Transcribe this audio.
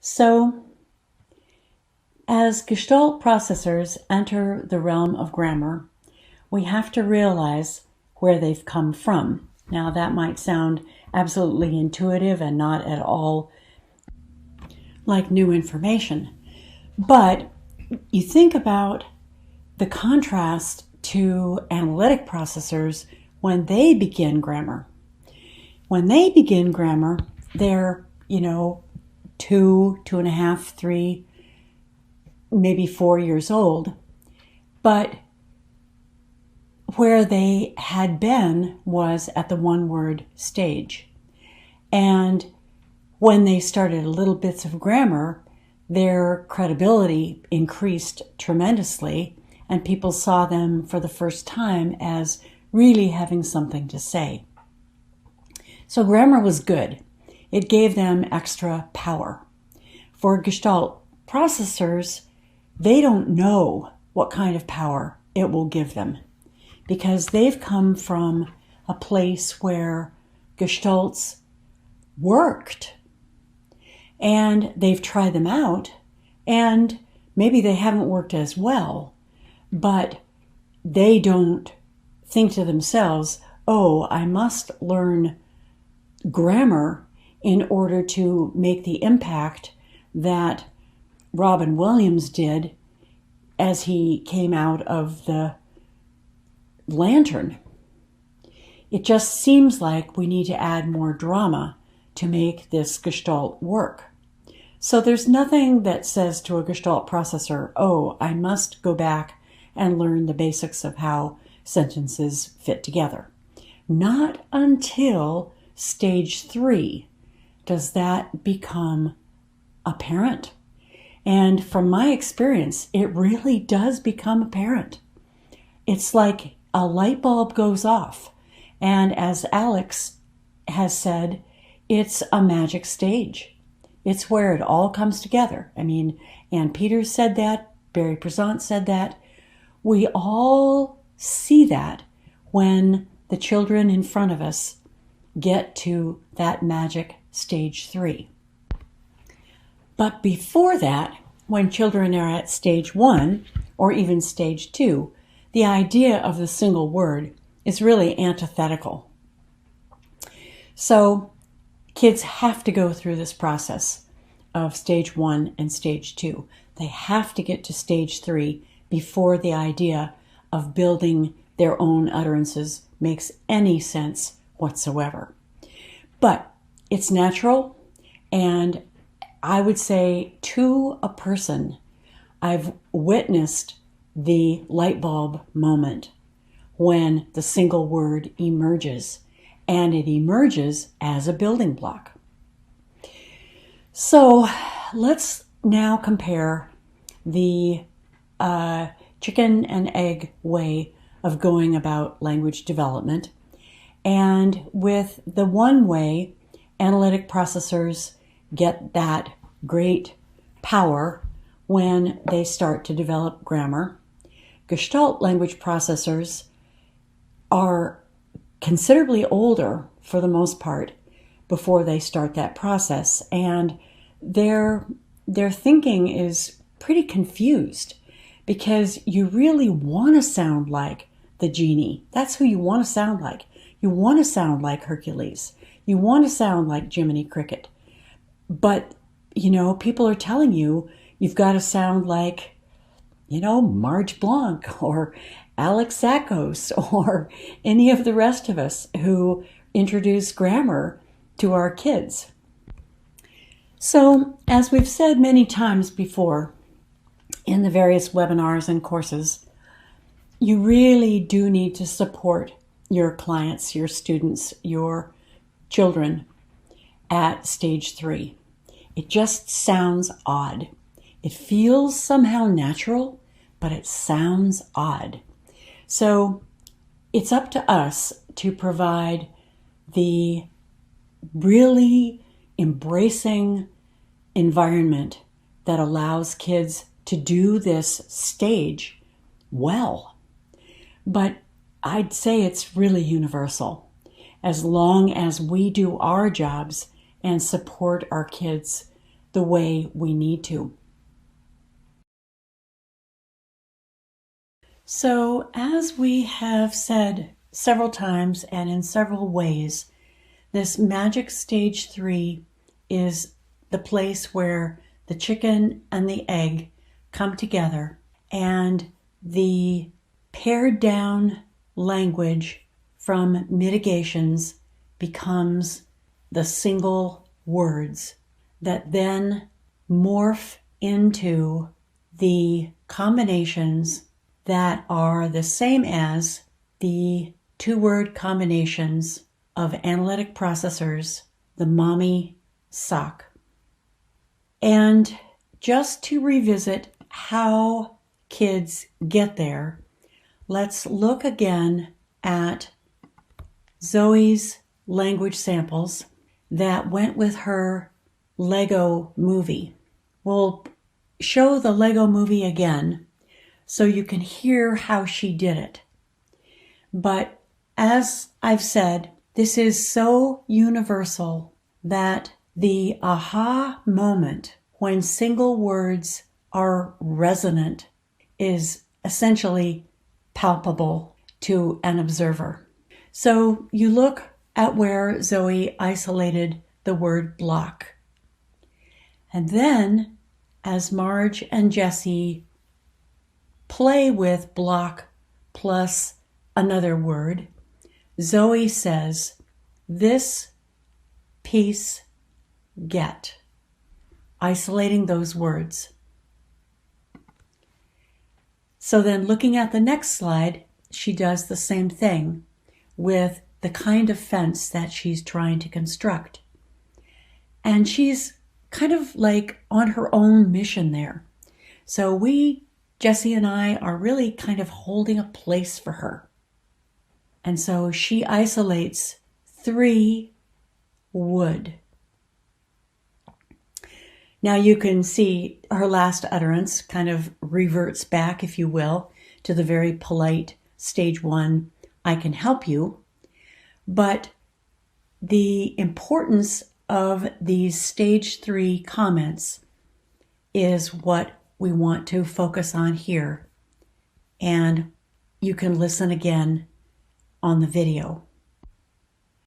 So, as Gestalt processors enter the realm of grammar, we have to realize where they've come from. Now, that might sound absolutely intuitive and not at all like new information, but you think about the contrast to analytic processors when they begin grammar. When they begin grammar, they're, 2.5, 3, maybe 4 years old. But where they had been was at the one-word stage. And when they started little bits of grammar, their credibility increased tremendously, and people saw them for the first time as really having something to say. So grammar was good. It gave them extra power. For Gestalt processors, they don't know what kind of power it will give them because they've come from a place where Gestalts worked and they've tried them out, and maybe they haven't worked as well, but they don't think to themselves, oh, I must learn grammar in order to make the impact that Robin Williams did as he came out of the lantern. It just seems like we need to add more drama to make this Gestalt work. So there's nothing that says to a Gestalt processor, oh, I must go back and learn the basics of how sentences fit together. Not until stage 3 does that become apparent. And from my experience, it really does become apparent. It's like a light bulb goes off. And as Alex has said, it's a magic stage. It's where it all comes together. I mean, Ann Peters said that, Barry Prezant said that. We all see that when the children in front of us get to that magic stage 3. But before that, when children are at stage 1 or even stage 2, the idea of the single word is really antithetical. So kids have to go through this process of stage 1 and stage 2. They have to get to stage 3 before the idea of building their own utterances makes any sense whatsoever. But it's natural, and I would say to a person, I've witnessed the light bulb moment when the single word emerges, and it emerges as a building block. So let's now compare the chicken and egg way of going about language development, and with the one way analytic processors get that great power when they start to develop grammar. Gestalt language processors are considerably older for the most part before they start that process, and their thinking is pretty confused because you really want to sound like the genie. That's who you want to sound like. You want to sound like Hercules. You want to sound like Jiminy Cricket. But, people are telling you, you've got to sound like, Marge Blanc or Alex Sakos or any of the rest of us who introduce grammar to our kids. So, as we've said many times before in the various webinars and courses, you really do need to support your clients, your students, your children at stage 3. It just sounds odd. It feels somehow natural, but it sounds odd. So it's up to us to provide the really embracing environment that allows kids to do this stage well. But I'd say it's really universal. As long as we do our jobs and support our kids the way we need to. So, as we have said several times and in several ways, this magic stage 3 is the place where the chicken and the egg come together, and the pared down language from mitigations becomes the single words that then morph into the combinations that are the same as the two-word combinations of analytic processors, the mommy sock. And just to revisit how kids get there, let's look again at Zoe's language samples that went with her Lego movie. We'll show the Lego movie again so you can hear how she did it. But as I've said, this is so universal that the aha moment when single words are resonant is essentially palpable to an observer. So you look at where Zoe isolated the word block. And then, as Marge and Jessie play with block plus another word, Zoe says, "This piece get," isolating those words. So then looking at the next slide, she does the same thing with the kind of fence that she's trying to construct. And she's kind of like on her own mission there. So Jessie and I, are really kind of holding a place for her. And so she isolates 3 wood. Now you can see her last utterance kind of reverts back, if you will, to the very polite stage 1, I can help you. But the importance of these stage 3 comments is what we want to focus on here. And you can listen again on the video.